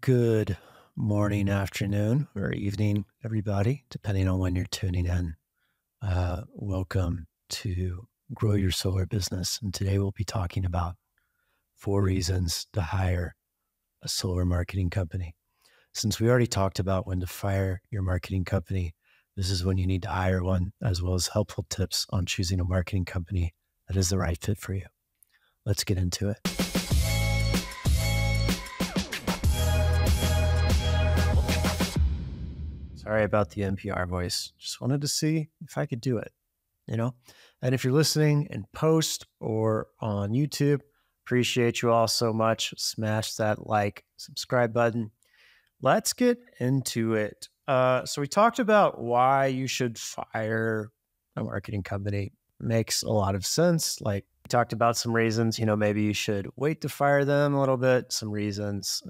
Good morning, afternoon, or evening, everybody, depending on when you're tuning in. Welcome to Grow Your Solar Business. And today we'll be talking about 4 reasons to hire a solar marketing company. Since we already talked about when to fire your marketing company, this is when you need to hire one, as well as helpful tips on choosing a marketing company that is the right fit for you. Let's get into it. Sorry about the NPR voice. Just wanted to see if I could do it, you know? And if you're listening in post or on YouTube, appreciate you all so much. Smash that like, subscribe button. Let's get into it. So we talked about why you should fire a marketing company. Makes a lot of sense. Like we talked about some reasons, maybe you should wait to fire them a little bit. Some reasons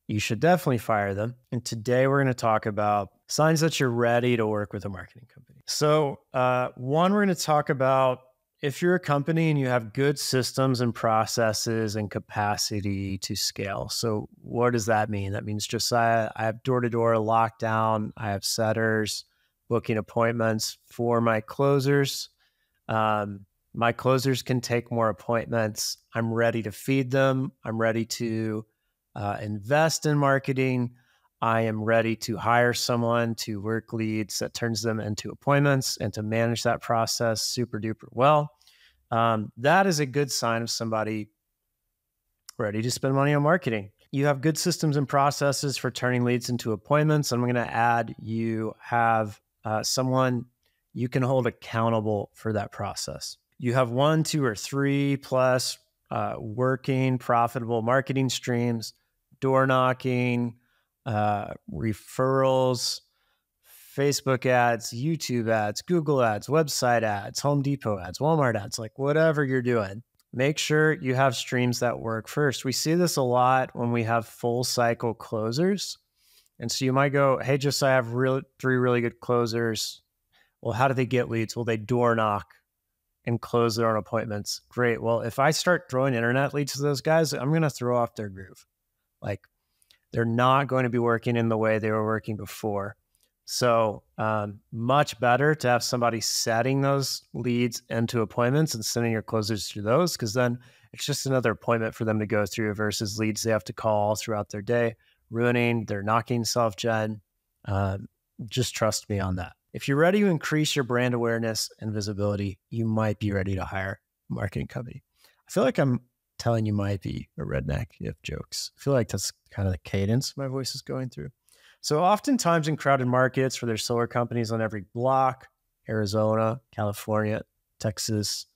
you should definitely fire them. And today we're going to talk about signs that you're ready to work with a marketing company. So one, we're going to talk about if you're a company and you have good systems and processes and capacity to scale. So what does that mean? That means Josiah, I have door-to-door lockdown. I have setters booking appointments for my closers. My closers can take more appointments. I'm ready to feed them. I'm ready to invest in marketing. I am ready to hire someone to work leads that turns them into appointments and to manage that process super duper well. That is a good sign of somebody ready to spend money on marketing. You have good systems and processes for turning leads into appointments. I'm going to add you have someone you can hold accountable for that process. You have 1, 2, or 3 plus working profitable marketing streams, door knocking, referrals, Facebook ads, YouTube ads, Google ads, website ads, Home Depot ads, Walmart ads, like whatever you're doing. Make sure you have streams that work first. We see this a lot when we have full cycle closers. And so you might go, hey, I have 3 really good closers. Well, how do they get leads? Well, they door knock and close their own appointments. Great. Well, if I start throwing internet leads to those guys, I'm going to throw off their groove. Like they're not going to be working in the way they were working before. So much better to have somebody setting those leads into appointments and sending your closers through those, because then it's just another appointment for them to go through versus leads they have to call throughout their day, ruining their knocking self-gen. Just trust me on that. If you're ready to increase your brand awareness and visibility, you might be ready to hire a marketing company. I feel like I'm telling you might be a redneck. You have jokes. I feel like that's kind of the cadence my voice is going through. So oftentimes in crowded markets where there's solar companies on every block, Arizona, California, Texas,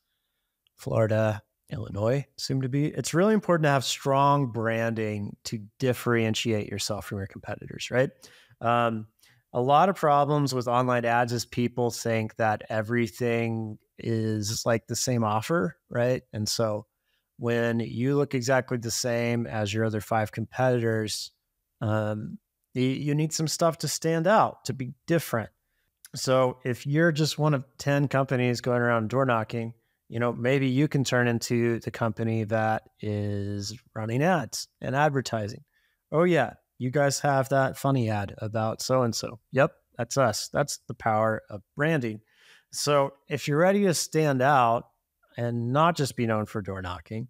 Florida, Illinois, seem to be, it's really important to have strong branding to differentiate yourself from your competitors, right? A lot of problems with online ads is people think that everything is like the same offer, right? And so when you look exactly the same as your other 5 competitors, you need some stuff to stand out, to be different. So if you're just one of 10 companies going around door knocking, maybe you can turn into the company that is running ads and advertising. Oh yeah, you guys have that funny ad about so-and-so. Yep, that's us. That's the power of branding. So if you're ready to stand out and not just be known for door knocking,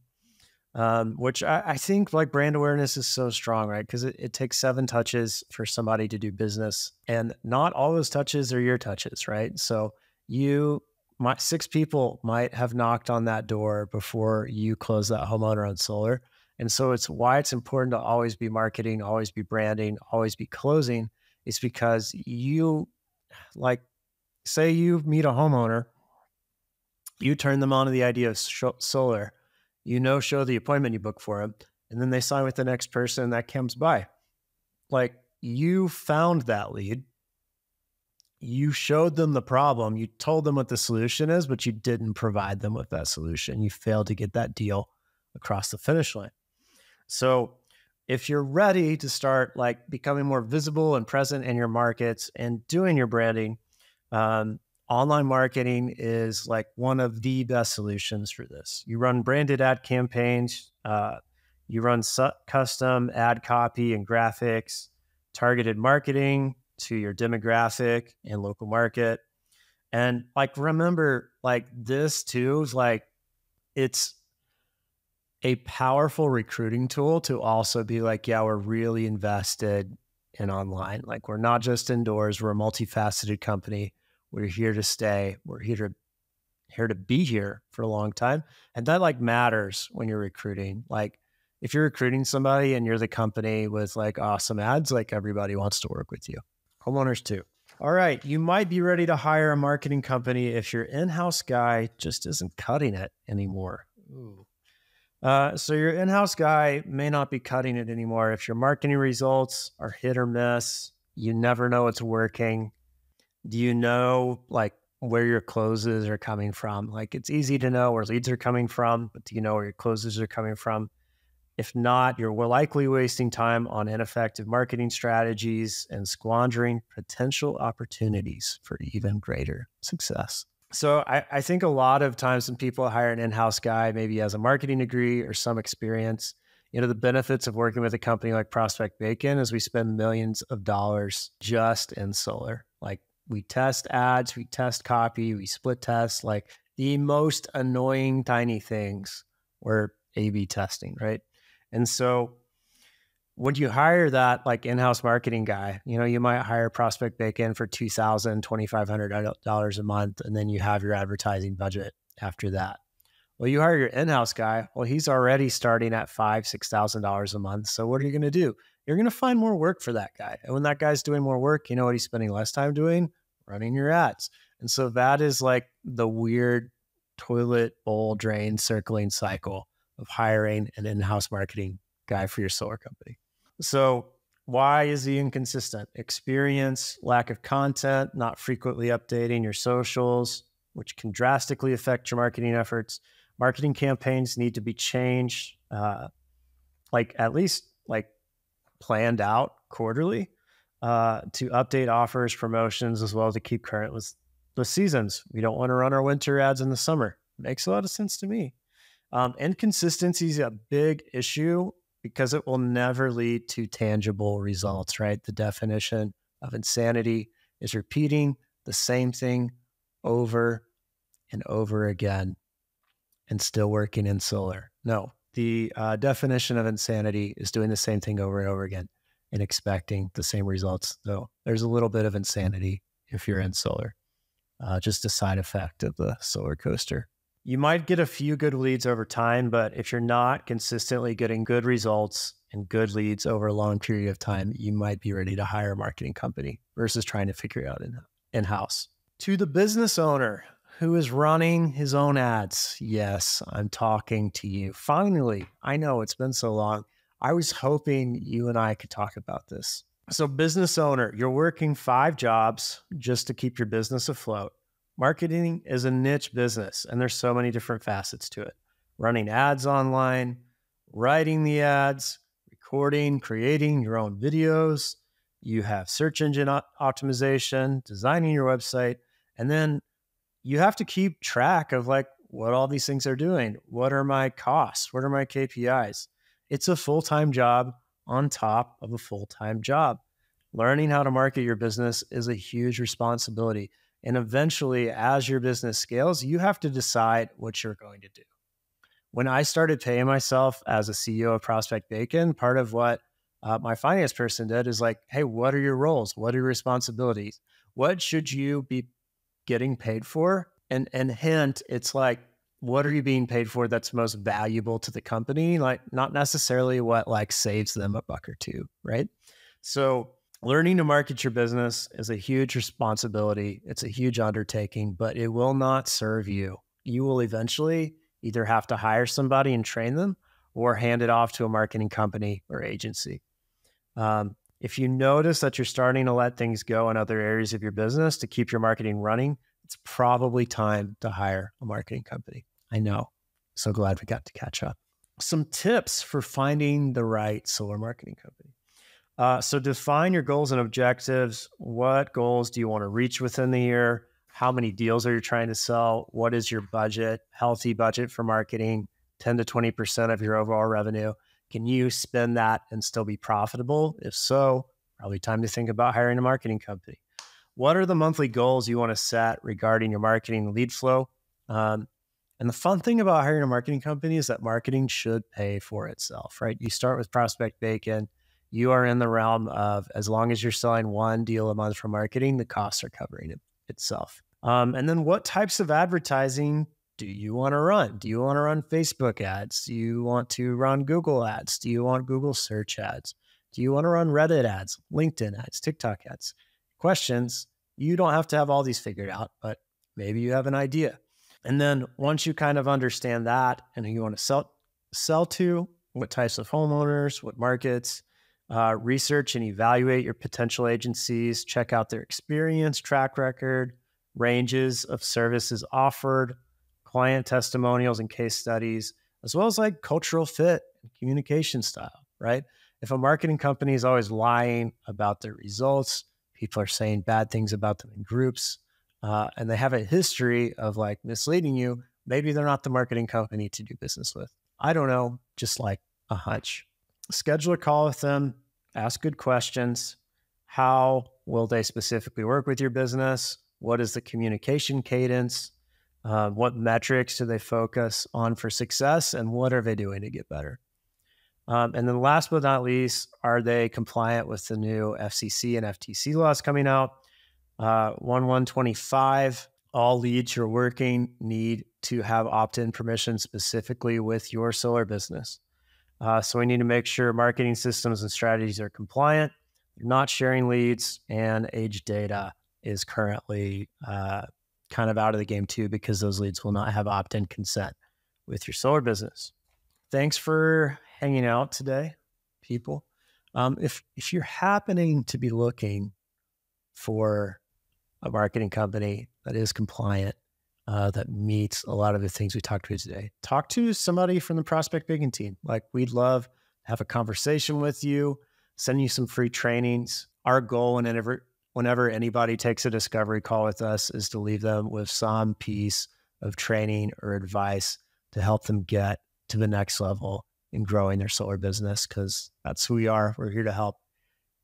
which I think like brand awareness is so strong, right? Because it takes 7 touches for somebody to do business, and not all those touches are your touches, right? So 6 people might have knocked on that door before you close that homeowner on solar. And so it's why it's important to always be marketing, always be branding, always be closing. It's because say you meet a homeowner, you turn them on to the idea of solar, show the appointment you book for them, and then they sign with the next person that comes by. Like you found that lead, you showed them the problem, you told them what the solution is, but you didn't provide them with that solution. You failed to get that deal across the finish line. So if you're ready to start like becoming more visible and present in your markets and doing your branding, online marketing is like one of the best solutions for this. You run branded ad campaigns. You run custom ad copy and graphics, targeted marketing to your demographic and local market. And like, remember, like this too is like, it's a powerful recruiting tool to also be like, yeah, we're really invested in online. Like, we're not just indoors. We're a multifaceted company. We're here to stay. We're here to be here for a long time. And that like matters when you're recruiting. Like, if you're recruiting somebody and you're the company with like awesome ads, like everybody wants to work with you. Homeowners too. All right. You might be ready to hire a marketing company if your in-house guy just isn't cutting it anymore. Ooh. So your in-house guy may not be cutting it anymore. If your marketing results are hit or miss, you never know what's working. Do you know like where your closes are coming from? Like, it's easy to know where leads are coming from, but do you know where your closes are coming from? If not, you're likely wasting time on ineffective marketing strategies and squandering potential opportunities for even greater success. So I think a lot of times when people hire an in-house guy, maybe he has a marketing degree or some experience, you know, the benefits of working with a company like Prospect Bacon is we spend millions of dollars just in solar. Like, we test ads, we test copy, we split test, like the most annoying tiny things we're A/B testing, right? And so when you hire that like in-house marketing guy, you know, you might hire Prospect Bacon for $2,000, $2,500 a month, and then you have your advertising budget after that. Well, you hire your in-house guy. Well, he's already starting at $5,000, $6,000 a month. So what are you going to do? You're going to find more work for that guy. And when that guy's doing more work, you know what he's spending less time doing? Running your ads. And so that is like the weird toilet bowl drain circling cycle of hiring an in-house marketing guy for your solar company. So why is he inconsistent? Experience, lack of content, not frequently updating your socials, which can drastically affect your marketing efforts. Marketing campaigns need to be changed, like at least like planned out quarterly to update offers, promotions, as well as to keep current with the seasons. We don't want to run our winter ads in the summer. Makes a lot of sense to me. Inconsistency is a big issue because it will never lead to tangible results, right? The definition of insanity is repeating the same thing over and over again and still working in solar. No, the definition of insanity is doing the same thing over and over again and expecting the same results. So there's a little bit of insanity if you're in solar, just a side effect of the solar coaster. You might get a few good leads over time, but if you're not consistently getting good results and good leads over a long period of time, you might be ready to hire a marketing company versus trying to figure it out in-house. To the business owner who is running his own ads, yes, I'm talking to you. Finally, I know it's been so long. I was hoping you and I could talk about this. So business owner, you're working 5 jobs just to keep your business afloat. Marketing is a niche business, and there's so many different facets to it. Running ads online, writing the ads, recording, creating your own videos. You have search engine optimization, designing your website, and then you have to keep track of like what all these things are doing. What are my costs? What are my KPIs? It's a full-time job on top of a full-time job. Learning how to market your business is a huge responsibility. And eventually, as your business scales, you have to decide what you're going to do. When I started paying myself as a CEO of Prospect Bacon, part of what my finance person did is like, hey, what are your roles? What are your responsibilities? What should you be getting paid for? And hint, it's like, what are you being paid for that's most valuable to the company? Like, not necessarily what like saves them a buck or two, right? So learning to market your business is a huge responsibility. It's a huge undertaking, but it will not serve you. You will eventually either have to hire somebody and train them or hand it off to a marketing company or agency. If you notice that you're starting to let things go in other areas of your business to keep your marketing running, it's probably time to hire a marketing company. I know. So glad we got to catch up. Some tips for finding the right solar marketing company. So define your goals and objectives. What goals do you want to reach within the year? How many deals are you trying to sell? What is your budget? Healthy budget for marketing, 10 to 20% of your overall revenue. Can you spend that and still be profitable? If so, probably time to think about hiring a marketing company. What are the monthly goals you want to set regarding your marketing lead flow? And the fun thing about hiring a marketing company is that marketing should pay for itself, right? You start with Prospect Bacon. You are in the realm of, as long as you're selling one deal a month for marketing, the costs are covering itself. And then what types of advertising do you want to run? Do you want to run Facebook ads? Do you want to run Google ads? Do you want Google search ads? Do you want to run Reddit ads, LinkedIn ads, TikTok ads? Questions. You don't have to have all these figured out, but maybe you have an idea. And then once you kind of understand that and who you want to sell to, what types of homeowners, what markets, research and evaluate your potential agencies, check out their experience, track record, ranges of services offered, client testimonials and case studies, as well as like cultural fit and communication style, right? If a marketing company is always lying about their results, people are saying bad things about them in groups, and they have a history of like misleading you, maybe they're not the marketing company to do business with. I don't know, just like a hunch. Schedule a call with them, ask good questions. How will they specifically work with your business? What is the communication cadence? What metrics do they focus on for success? And what are they doing to get better? And then last but not least, are they compliant with the new FCC and FTC laws coming out? 1/1/25, all leads you're working need to have opt-in permission specifically with your solar business. So we need to make sure marketing systems and strategies are compliant, not sharing leads, and age data is currently kind of out of the game too, because those leads will not have opt-in consent with your solar business. Thanks for hanging out today, people. If you're happening to be looking for a marketing company that is compliant, that meets a lot of the things we talked to today, talk to somebody from the Prospect Bacon team. Like, we'd love to have a conversation with you, send you some free trainings. Our goal whenever anybody takes a discovery call with us is to leave them with some piece of training or advice to help them get to the next level in growing their solar business, because that's who we are. We're here to help,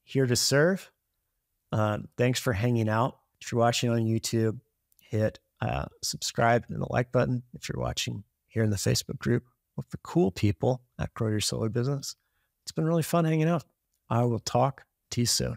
here to serve. Thanks for hanging out. If you're watching on YouTube, hit subscribe and the like button. If you're watching here in the Facebook group with the cool people at Grow Your Solar Business, it's been really fun hanging out. I will talk to you soon.